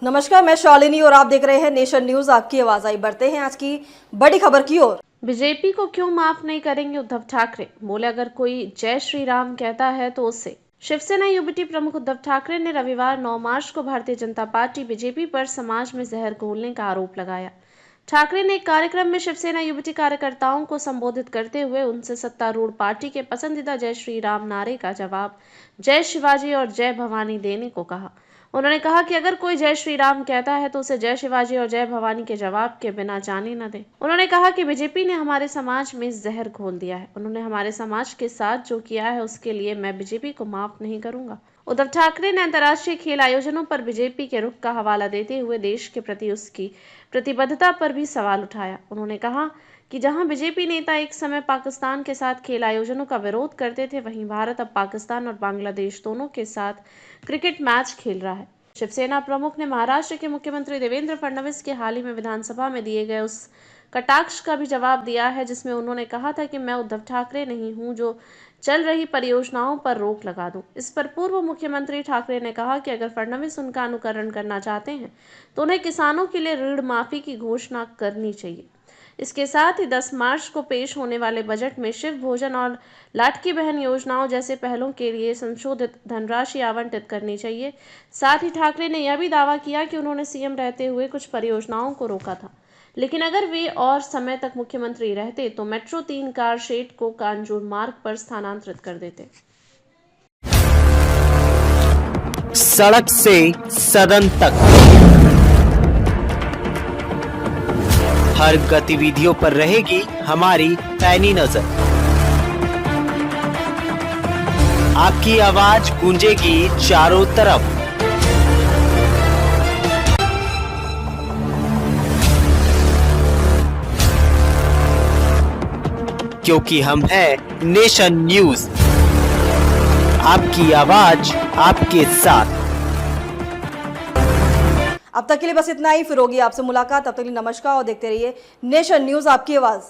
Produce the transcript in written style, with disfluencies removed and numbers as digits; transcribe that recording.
नमस्कार, मैं शालिनी और आप देख रहे हैं नेशन न्यूज। आपकी आवाज आई। बढ़ते हैं आज की बड़ी खबर की ओर। बीजेपी को क्यों माफ नहीं करेंगे उद्धव ठाकरे? बोले, अगर कोई जय श्री राम कहता है तो उससे। शिवसेना यूबीटी प्रमुख उद्धव ठाकरे ने रविवार 9 मार्च को भारतीय जनता पार्टी बीजेपी पर समाज में जहर घोलने का आरोप लगाया। ठाकरे ने एक कार्यक्रम में शिवसेना यूबीटी कार्यकर्ताओं को संबोधित करते हुए उनसे सत्तारूढ़ पार्टी के पसंदीदा जय श्री राम नारे का जवाब जय शिवाजी और जय भवानी देने को कहा। उन्होंने कहा कि अगर कोई जय श्री राम कहता है तो उसे जय शिवाजी और जय भवानी के जवाब के बिना जाने न दे। उन्होंने कहा कि बीजेपी ने हमारे समाज में जहर घोल दिया है। उन्होंने हमारे समाज के साथ जो किया है उसके लिए मैं बीजेपी को माफ नहीं करूंगा। उद्धव ठाकरे ने अंतर्राष्ट्रीय खेल आयोजनों पर बीजेपी के रुख का हवाला देते हुए देश के प्रति उसकी प्रतिबद्धता पर भी सवाल उठाया। उन्होंने कहा कि जहां बीजेपी नेता एक समय पाकिस्तान के साथ खेल आयोजनों का विरोध करते थे, वहीं भारत अब पाकिस्तान और बांग्लादेश दोनों के साथ क्रिकेट मैच खेल रहा है। शिवसेना प्रमुख ने महाराष्ट्र के मुख्यमंत्री देवेंद्र फडणवीस के हाल ही में विधानसभा में दिए गए उस कटाक्ष का भी जवाब दिया है जिसमें उन्होंने कहा था कि मैं उद्धव ठाकरे नहीं हूं जो चल रही परियोजनाओं पर रोक लगा दूं। इस पर पूर्व मुख्यमंत्री ठाकरे ने कहा कि अगर फडणवीस उनका अनुकरण करना चाहते हैं तो उन्हें किसानों के लिए ऋण माफी की घोषणा करनी चाहिए। इसके साथ ही 10 मार्च को पेश होने वाले बजट में शिव भोजन और लाटकी बहन योजनाओं जैसे पहलों के लिए संशोधित धनराशि आवंटित करनी चाहिए। साथ ही ठाकरे ने यह भी दावा किया कि उन्होंने सीएम रहते हुए कुछ परियोजनाओं को रोका था, लेकिन अगर वे और समय तक मुख्यमंत्री रहते तो मेट्रो 3 कार शेड को कांजूर मार्ग पर स्थानांतरित कर देते। सड़क से सदन तक हर गतिविधियों पर रहेगी हमारी पैनी नजर। आपकी आवाज गूंजेगी चारों तरफ। क्योंकि हम हैं नेशन न्यूज, आपकी आवाज आपके साथ। अब तक के लिए बस इतना ही। फिर होगी आपसे मुलाकात। तब तक के लिए नमस्कार और देखते रहिए नेशन न्यूज, आपकी आवाज।